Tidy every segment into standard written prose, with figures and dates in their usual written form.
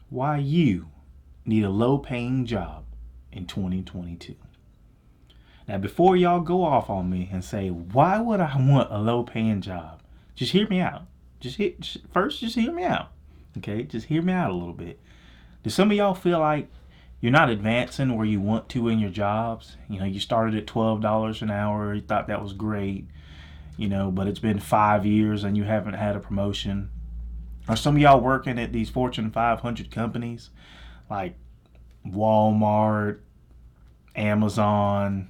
why you need a low paying job in 2022. Now, before y'all go off on me and say, why would I want a low paying job? Just hear me out. Just hear me out. Okay, just hear me out a little bit. Do some of y'all feel like you're not advancing where you want to in your jobs? You started at $12 an hour, you thought that was great, but it's been 5 years and you haven't had a promotion. Or some of y'all working at these Fortune 500 companies like Walmart, Amazon,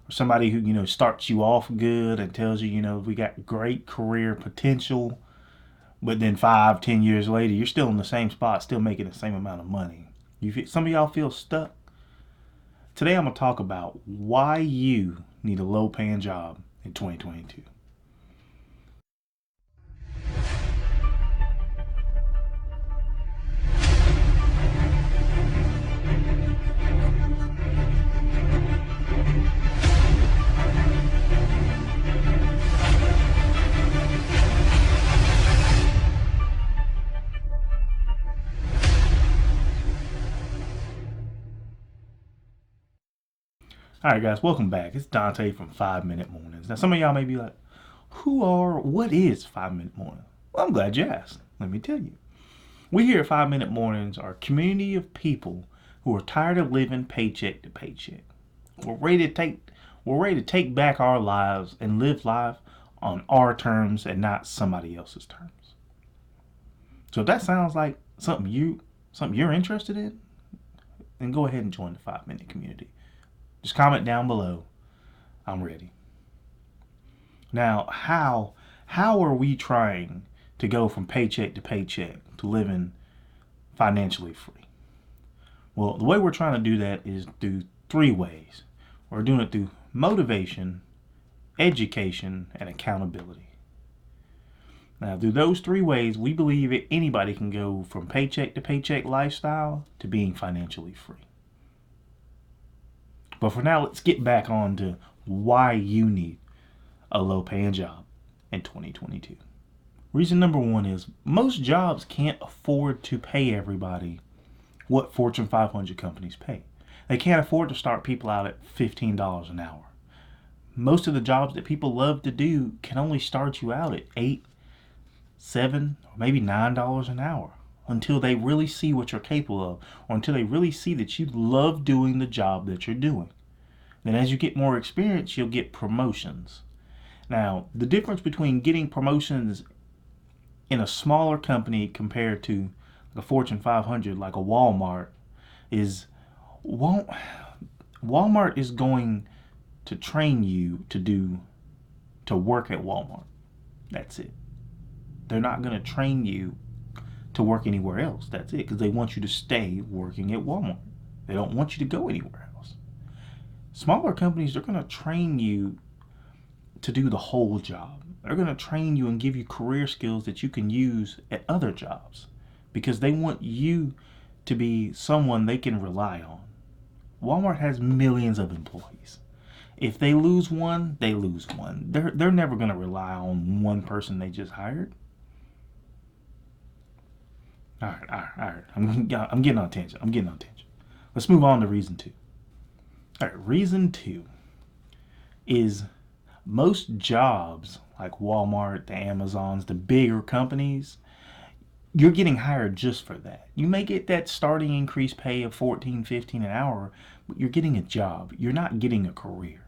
or somebody who starts you off good and tells you we got great career potential, but then 5-10 years later you're still in the same spot, still making the same amount of money. Some of y'all feel stuck. Today I'm gonna talk about why you need a low paying job in 2022. Alright guys, welcome back. It's Dante from 5 Minute Mornings. Now some of y'all may be like, what is 5 Minute Morning? Well, I'm glad you asked. Let me tell you. We here at 5 Minute Mornings are a community of people who are tired of living paycheck to paycheck. We're ready to take back our lives and live life on our terms and not somebody else's terms. So if that sounds like something you're interested in, then go ahead and join the 5 Minute community. Just comment down below. I'm ready. Now, how are we trying to go from paycheck to paycheck to living financially free? Well, the way we're trying to do that is through 3 ways. We're doing it through motivation, education, and accountability. Now, through those 3 ways, we believe that anybody can go from paycheck to paycheck lifestyle to being financially free. But for now, let's get back on to why you need a low paying job in 2022. Reason number 1 is most jobs can't afford to pay everybody what Fortune 500 companies pay. They can't afford to start people out at $15 an hour. Most of the jobs that people love to do can only start you out at $8, $7, or maybe $9 an hour until they really see what you're capable of, or until they really see that you love doing the job that you're doing. Then as you get more experience, you'll get promotions. Now, the difference between getting promotions in a smaller company compared to a Fortune 500 like a Walmart is Walmart is going to train you to work at Walmart. That's it. They're not going to train you to work anywhere else. That's it, because they want you to stay working at Walmart. They don't want you to go anywhere else. Smaller companies, they're going to train you to do the whole job. They're going to train you and give you career skills that you can use at other jobs because they want you to be someone they can rely on. Walmart has millions of employees. If they lose one, they lose one. They're never going to rely on one person they just hired. All right. I'm getting on a tangent. Let's move on to reason 2. All right, reason 2 is most jobs like Walmart, the Amazons, the bigger companies, you're getting hired just for that. You may get that starting increased pay of $14, $15 an hour, but you're getting a job. You're not getting a career.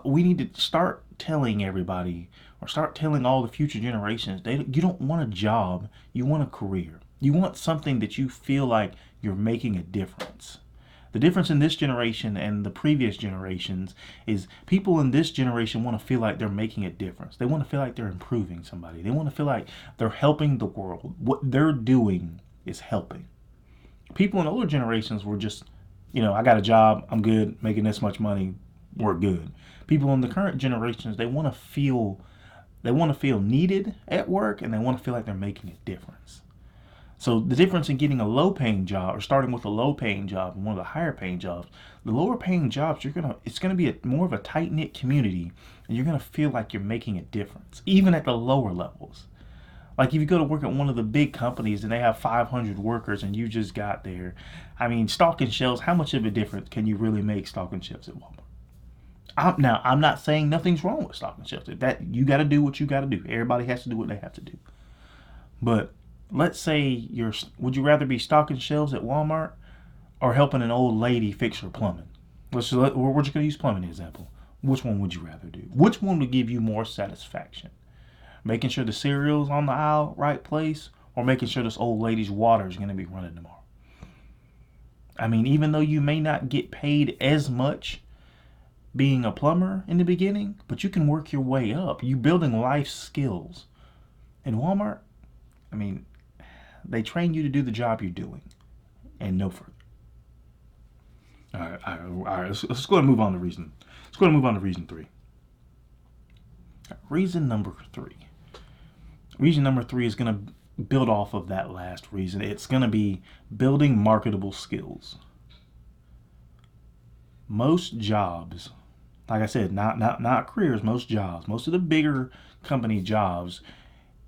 We need to start telling everybody, or start telling all the future generations, you don't want a job, you want a career. You want something that you feel like you're making a difference. The difference in this generation and the previous generations is people in this generation want to feel like they're making a difference. They want to feel like they're improving somebody. They want to feel like they're helping the world. What they're doing is helping. People in older generations were just, I got a job, I'm good, making this much money, we're good. People in the current generations, they want to feel needed at work, and they want to feel like they're making a difference. So the difference in getting a low paying job, or starting with a low paying job and one of the higher paying jobs, the lower paying jobs, it's going to be more of a tight knit community, and you're going to feel like you're making a difference, even at the lower levels. Like if you go to work at one of the big companies and they have 500 workers and you just got there, I mean, stocking shelves, how much of a difference can you really make stocking shelves at Walmart? I'm not saying nothing's wrong with stocking shelves. That you got to do what you got to do. Everybody has to do what they have to do. But let's say would you rather be stocking shelves at Walmart or helping an old lady fix her plumbing? We're just going to use plumbing example. Which one would you rather do? Which one would give you more satisfaction? Making sure the cereal's on the aisle, right place, or making sure this old lady's water is going to be running tomorrow? I mean, even though you may not get paid as much being a plumber in the beginning, but you can work your way up. You building life skills. In Walmart, I mean, they train you to do the job you're doing and no further. All right. Let's go ahead and move on to reason. Let's go ahead and move on to reason 3. Reason number 3. Reason number 3 is going to build off of that last reason. It's going to be building marketable skills. Most jobs, like I said, not careers, most jobs, most of the bigger company jobs,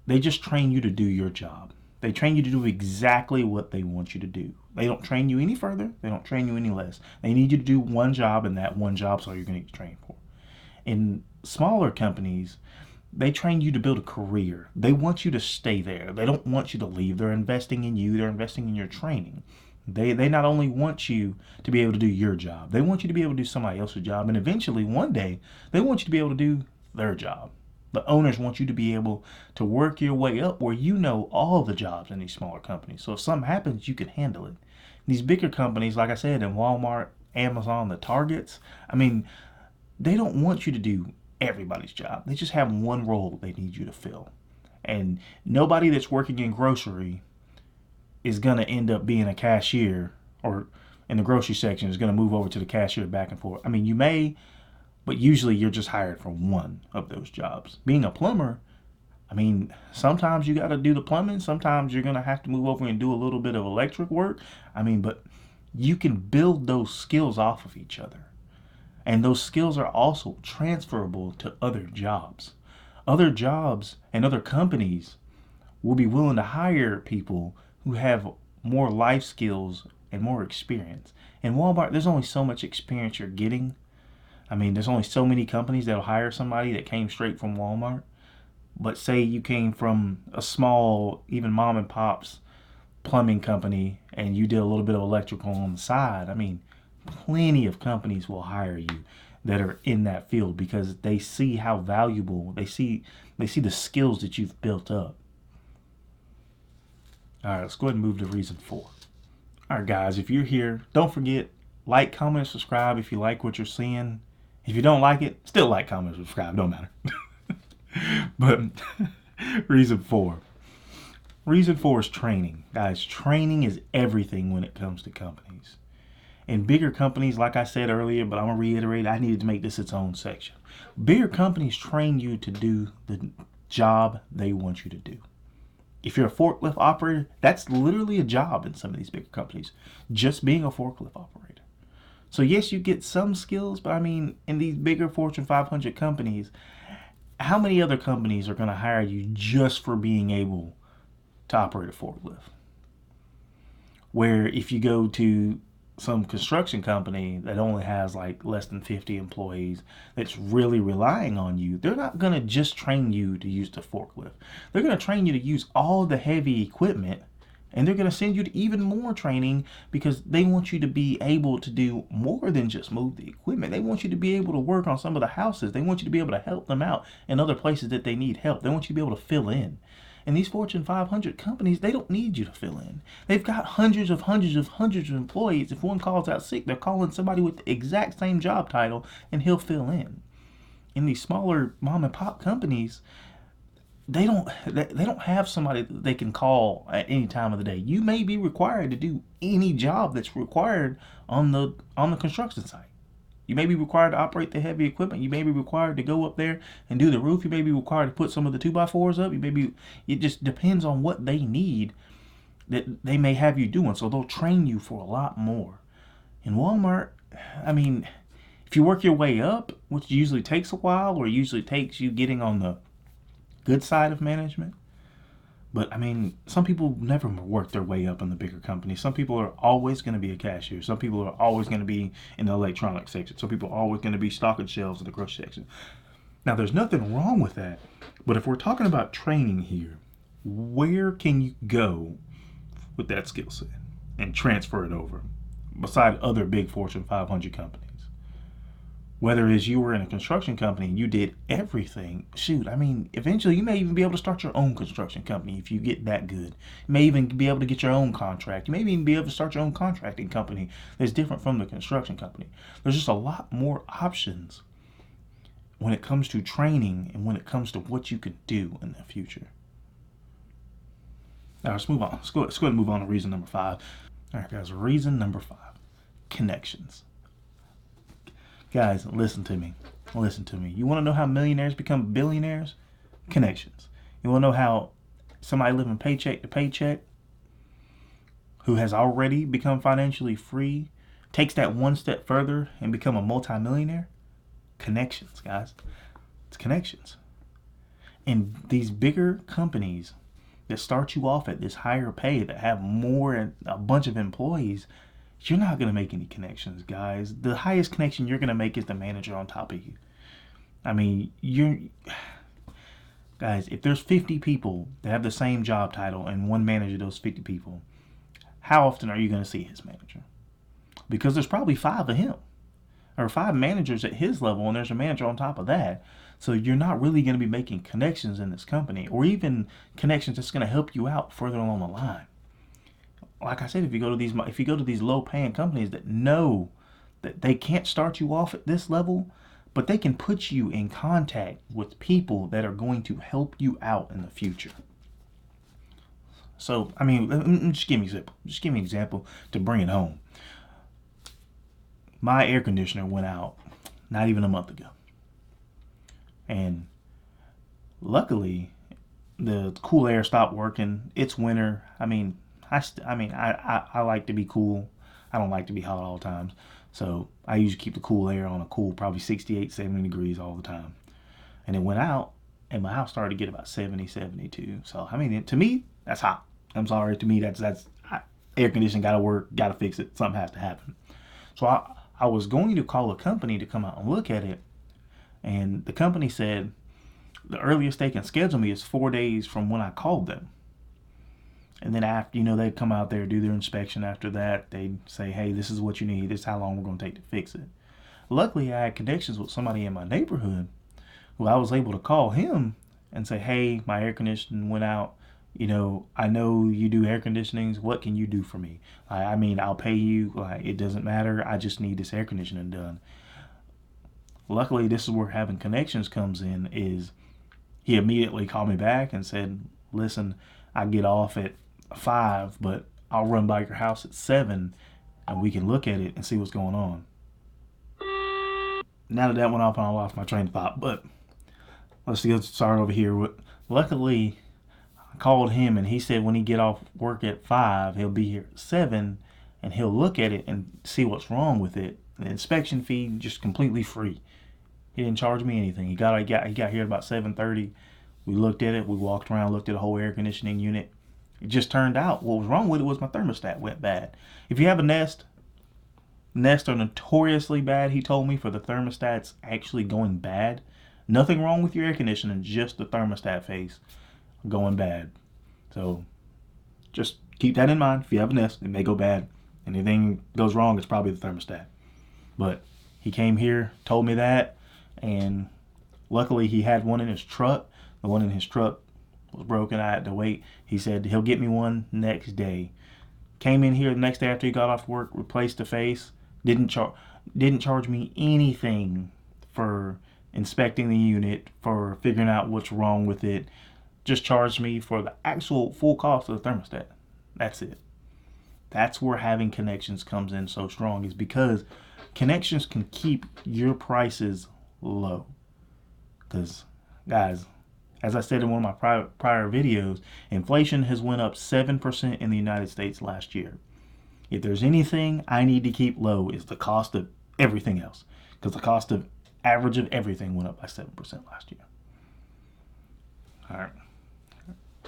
they just train you to do your job. They train you to do exactly what they want you to do. They don't train you any further. They don't train you any less. They need you to do one job, and that one job's all you're going to get trained for. In smaller companies, they train you to build a career. They want you to stay there. They don't want you to leave. They're investing in you. They're investing in your training. They not only want you to be able to do your job, they want you to be able to do somebody else's job. And eventually, one day, they want you to be able to do their job. The owners want you to be able to work your way up where you know all the jobs in these smaller companies. So if something happens, you can handle it. These bigger companies, like I said, in Walmart, Amazon, the Targets, I mean, they don't want you to do everybody's job. They just have one role they need you to fill. And nobody that's working in grocery is going to end up being a cashier, or in the grocery section is going to move over to the cashier back and forth. I mean, you may, but usually you're just hired for one of those jobs. Being a plumber, I mean, sometimes you got to do the plumbing. Sometimes you're going to have to move over and do a little bit of electric work. I mean, but you can build those skills off of each other. And those skills are also transferable to other jobs. Other jobs and other companies will be willing to hire people who have more life skills and more experience. In Walmart, there's only so much experience you're getting. I mean, there's only so many companies that'll hire somebody that came straight from Walmart. But say you came from a small, even mom and pop's plumbing company and you did a little bit of electrical on the side. I mean, plenty of companies will hire you that are in that field because they see how valuable, they see the skills that you've built up. All right, let's go ahead and move to reason 4. All right, guys, if you're here, don't forget, like, comment, subscribe if you like what you're seeing. If you don't like it, still like, comment, subscribe, don't matter. But reason 4. Reason 4 is training. Guys, training is everything when it comes to companies. In bigger companies, like I said earlier, but I'm going to reiterate, I needed to make this its own section. Bigger companies train you to do the job they want you to do. If you're a forklift operator, that's literally a job in some of these bigger companies, just being a forklift operator. So yes, you get some skills, but I mean, in these bigger Fortune 500 companies, how many other companies are going to hire you just for being able to operate a forklift? Where if you go to some construction company that only has like less than 50 employees that's really relying on you, they're not going to just train you to use the forklift. They're going to train you to use all the heavy equipment, and they're going to send you to even more training because they want you to be able to do more than just move the equipment. They want you to be able to work on some of the houses. They want you to be able to help them out in other places that they need help. They want you to be able to fill in. And these Fortune 500 companies, they don't need you to fill in. They've got hundreds of employees. If one calls out sick, they're calling somebody with the exact same job title and he'll fill in. In these smaller mom and pop companies, they don't have somebody that they can call at any time of the day. You may be required to do any job that's required on the construction site. You may be required to operate the heavy equipment. You may be required to go up there and do the roof. You may be required to put some of the 2x4s up. It just depends on what they need that they may have you doing. So they'll train you for a lot more. In Walmart, I mean, if you work your way up, which usually takes a while or usually takes you getting on the good side of management, But I mean, some people never work their way up in the bigger companies. Some people are always going to be a cashier. Some people are always going to be in the electronics section. Some people are always going to be stocking shelves in the grocery section. Now, there's nothing wrong with that. But if we're talking about training here, where can you go with that skill set and transfer it over beside other big Fortune 500 companies? Whether it's you were in a construction company and you did everything, shoot, I mean, eventually you may even be able to start your own construction company if you get that good. You may even be able to get your own contract. You may even be able to start your own contracting company that's different from the construction company. There's just a lot more options when it comes to training and when it comes to what you can do in the future. Now let's move on. Let's go ahead and move on to reason number 5. All right, guys, reason number 5, connections. Guys, listen to me. Listen to me. You want to know how millionaires become billionaires? Connections. You want to know how somebody living paycheck to paycheck who has already become financially free takes that one step further and become a multimillionaire? Connections, guys. It's connections. And these bigger companies that start you off at this higher pay, that have more, a bunch of employees, you're not going to make any connections, guys. The highest connection you're going to make is the manager on top of you. I mean, guys, if there's 50 people that have the same job title and one manager those 50 people, how often are you going to see his manager? Because there's probably 5 of him, or 5 managers at his level, and there's a manager on top of that. So you're not really going to be making connections in this company, or even connections that's going to help you out further along the line. Like I said, if you go to these low-paying companies that know that they can't start you off at this level, but they can put you in contact with people that are going to help you out in the future. So, I mean, just give me an example to bring it home. My air conditioner went out not even a month ago, and luckily, the cool air stopped working. It's winter. I like to be cool. I don't like to be hot all the time. So I usually keep the cool air on a cool, probably 68, 70 degrees all the time. And it went out, and my house started to get about 70, 72. So, I mean, to me, that's hot. I'm sorry. To me, that's air conditioning got to work, got to fix it. Something has to happen. So I was going to call a company to come out and look at it. And the company said the earliest they can schedule me is 4 days from when I called them. And then after, they'd come out there, do their inspection. After that, they'd say, hey, this is what you need. This is how long we're going to take to fix it. Luckily, I had connections with somebody in my neighborhood who I was able to call him and say, hey, my air conditioning went out. I know you do air conditionings. What can you do for me? I'll pay you. It doesn't matter. I just need this air conditioning done. Luckily, this is where having connections comes in, is he immediately called me back and said, listen, I get off at 5, but I'll run by your house at 7 and we can look at it and see what's going on. Now that went off, I lost my train of thought, but let's get started over here. Luckily, I called him and he said when he get off work at 5, he'll be here at 7 and he'll look at it and see what's wrong with it. The inspection fee just completely free. He didn't charge me anything. He got here at about 7:30. We looked at it. We walked around, looked at the whole air conditioning unit. It just turned out what was wrong with it was my thermostat went bad. If you have a Nest are notoriously bad, he told me, for the thermostats actually going bad. Nothing wrong with your air conditioning, just the thermostat phase going bad. So just keep that in mind. If you have a Nest, it may go bad. Anything goes wrong, it's probably the thermostat. But he came here, told me that, and luckily he had one in his truck. The one in his truck was broken. I had to wait. He said he'll get me one next day. Came in here the next day after he got off work, replaced the face. Didn't charge me anything for inspecting the unit, for figuring out what's wrong with it. Just charged me for the actual full cost of the thermostat. That's it. That's where having connections comes in so strong, is because connections can keep your prices low. Because, guys, as I said in one of my prior videos, inflation has went up 7% in the United States last year. If there's anything I need to keep low, is the cost of everything else. Because the cost of average of everything went up by 7% last year. All right.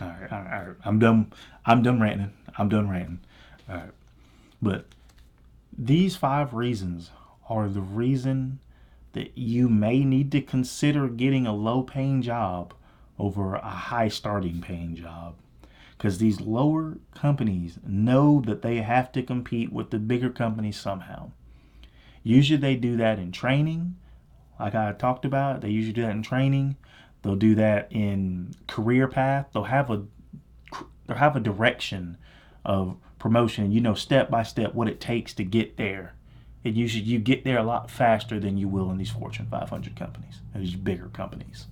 All right, all right, all right. I'm done. I'm done ranting. I'm done ranting. All right. But these 5 reasons are the reason that you may need to consider getting a low paying job over a high starting paying job. Because these lower companies know that they have to compete with the bigger companies somehow. Usually they do that in training, like I talked about. They usually do that in training. They'll do that in career path. They'll have a direction of promotion. You know, step by step what it takes to get there. And usually you get there a lot faster than you will in these Fortune 500 companies, these bigger companies.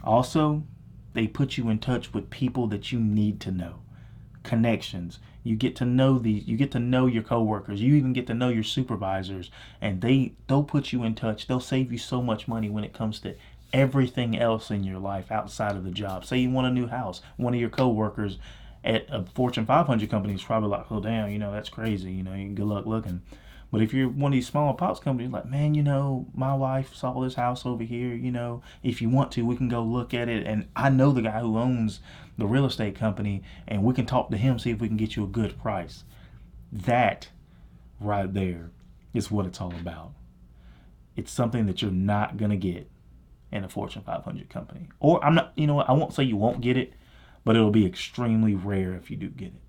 Also, they put you in touch with people that you need to know. Connections. You get to know your coworkers. You even get to know your supervisors, and they'll put you in touch. They'll save you so much money when it comes to everything else in your life outside of the job. Say you want a new house. One of your coworkers at a Fortune 500 company is probably like, oh damn, that's crazy. Good luck looking. But if you're one of these smaller pops companies, like, man, my wife saw this house over here, if you want to, we can go look at it. And I know the guy who owns the real estate company, and we can talk to him, see if we can get you a good price. That right there is what it's all about. It's something that you're not going to get in a Fortune 500 company. Or I'm not, I won't say you won't get it, but it'll be extremely rare if you do get it.